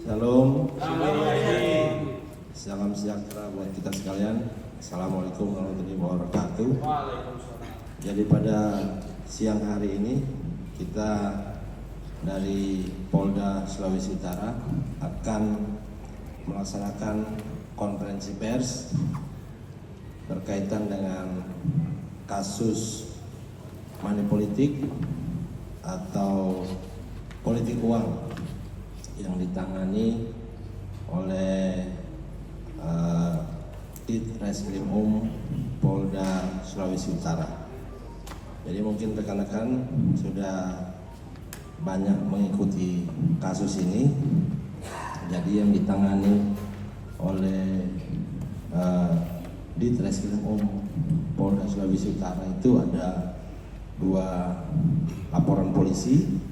Shalom. Salam sejahtera buat kita sekalian. Assalamualaikum warahmatullahi wabarakatuh. Jadi pada siang hari ini kita dari Polda Sulawesi Utara akan melaksanakan konferensi pers berkaitan dengan kasus money politik atau politik uang yang ditangani oleh Ditreskrimum Polda Sulawesi Utara. Jadi mungkin rekan-rekan sudah banyak mengikuti kasus ini. Jadi yang ditangani oleh Ditreskrimum Polda Sulawesi Utara itu ada 2 laporan polisi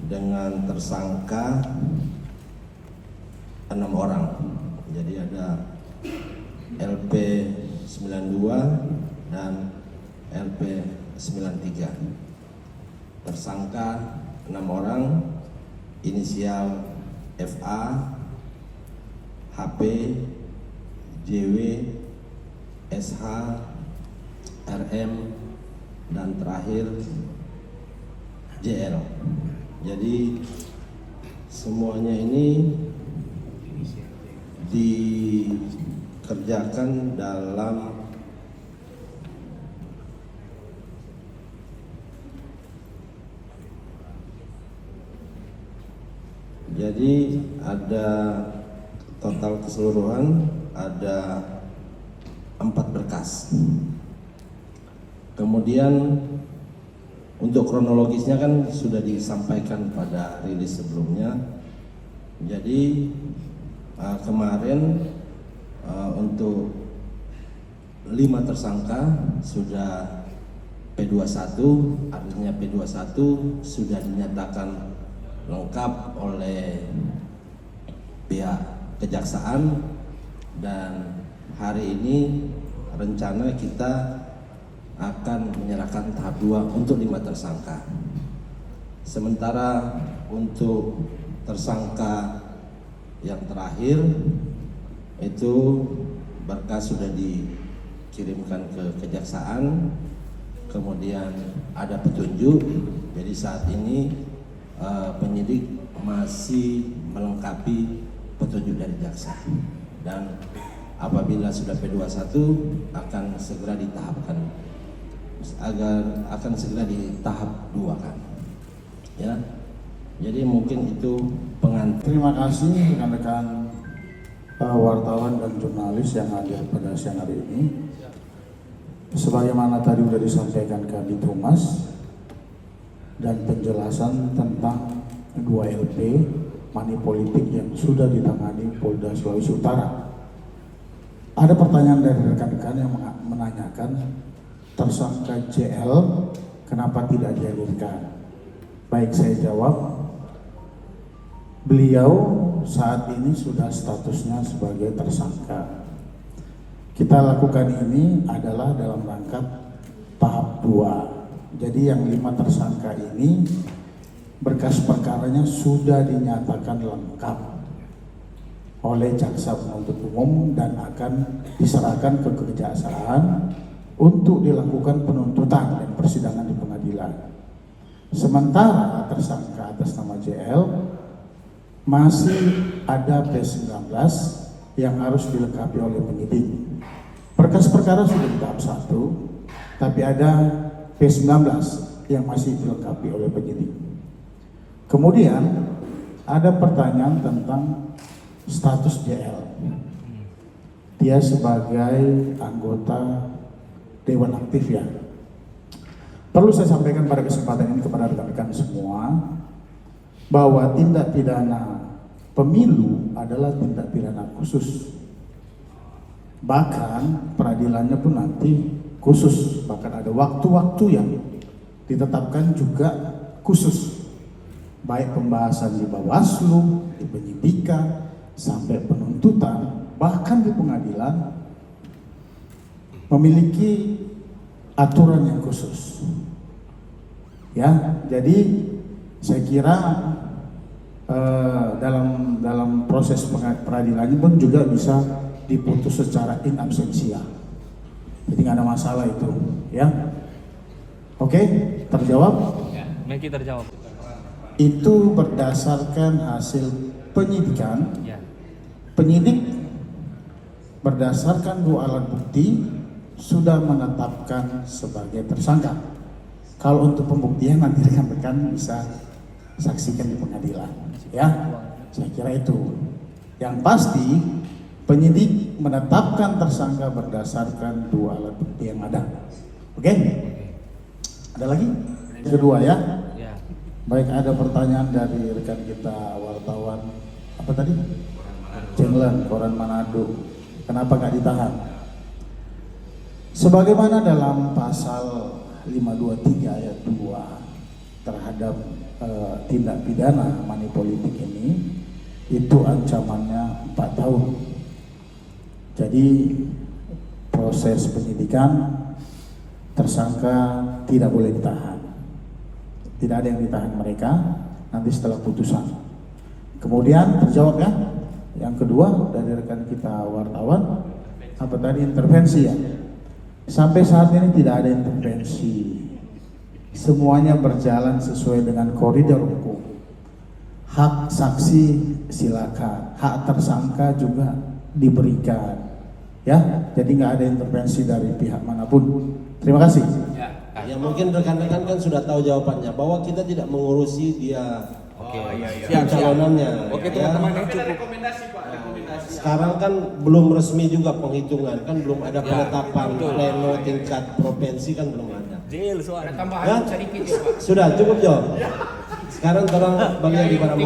dengan tersangka 6 orang. Jadi ada LP 92 dan LP 93. Tersangka 6 orang, inisial FA, HP, JW, SH, RM, dan terakhir JL. Jadi semuanya ini dikerjakan dalam jadi ada total keseluruhan ada 4 berkas. Kemudian untuk kronologisnya kan sudah disampaikan pada rilis sebelumnya. Jadi kemarin untuk 5 tersangka sudah P21, artinya P21 sudah dinyatakan lengkap oleh pihak kejaksaan, dan hari ini rencana kita akan menyerahkan tahap 2 untuk 5 tersangka. Sementara untuk tersangka yang terakhir itu berkas sudah dikirimkan ke kejaksaan, kemudian ada petunjuk. Jadi saat ini penyidik masih melengkapi petunjuk dari jaksa, dan apabila sudah P21 akan segera ditahapkan, akan segera di tahap 2 kan, ya. Jadi mungkin itu pengantar. Terima kasih rekan-rekan wartawan dan jurnalis yang hadir pada siang hari ini. Sebagaimana tadi sudah disampaikan Kabid Humas dan penjelasan tentang 2 LP money politik yang sudah ditangani Polda Sulawesi Utara. Ada pertanyaan dari rekan-rekan yang menanyakan tersangka JL kenapa tidak dihadirkan. Baik, saya jawab. Beliau saat ini sudah statusnya sebagai tersangka. Kita lakukan ini adalah dalam rangka tahap 2. Jadi yang 5 tersangka ini berkas perkaranya sudah dinyatakan lengkap oleh jaksa penuntut umum dan akan diserahkan ke kejaksaan untuk dilakukan penuntutan dan persidangan di pengadilan. Sementara tersangka atas nama JL masih ada P19 yang harus dilengkapi oleh penyidik. Berkas perkara sudah di tahap 1, tapi ada P19 yang masih dilengkapi oleh penyidik. Kemudian ada pertanyaan tentang status JL. Dia sebagai anggota Dewan Aktif, ya. Perlu saya sampaikan pada kesempatan ini kepada rekan-rekan semua bahwa tindak pidana pemilu adalah tindak pidana khusus. Bahkan peradilannya pun nanti khusus, bahkan ada waktu-waktu yang ditetapkan juga khusus. Baik pembahasan di Bawaslu, di penyidikan, sampai penuntutan, bahkan di pengadilan memiliki aturan yang khusus. Ya, jadi saya kira dalam proses peradilannya pun juga bisa diputus secara in absentia. Jadi nggak ada masalah itu, ya. Oke, terjawab? Ya, Meki terjawab. Itu berdasarkan hasil penyidikan. Ya. Penyidik berdasarkan 2 alat bukti sudah menetapkan sebagai tersangka. Kalau untuk pembuktian nanti rekan-rekan bisa saksikan di pengadilan, ya. Saya kira itu. Yang pasti penyidik menetapkan tersangka berdasarkan 2 alat bukti yang ada. Oke? Ada lagi? Kedua ya. Ya. Baik, ada pertanyaan dari rekan kita wartawan. Apa tadi? Cenglen, Koran Manado. Kenapa nggak ditahan? Sebagaimana dalam pasal 523 ayat 2 terhadap tindak pidana money politik ini, itu ancamannya 4 tahun. Jadi proses penyidikan tersangka tidak boleh ditahan. Tidak ada yang ditahan mereka nanti setelah putusan. Kemudian terjawab ya. Yang kedua dari rekan kita wartawan, apa tadi, intervensi ya. Sampai saat ini tidak ada intervensi. Semuanya berjalan sesuai dengan koridor hukum. Hak saksi silakan, hak tersangka juga diberikan. Ya, jadi nggak ada intervensi dari pihak manapun. Terima kasih. Ya mungkin rekan-rekan kan sudah tahu jawabannya bahwa kita tidak mengurusi dia pencalonannya. Oke, ya. teman-teman, ini cukup. Rekomendasi Pak, rekomendasi. Sekarang kan belum resmi juga penghitungan, kan belum ada penetapan pleno tingkat provinsi, kan belum ada. Jil soalnya. Tambahan Ya? sedikit ya Pak. Sudah cukup Jo. Sekarang orang bagi yang di barang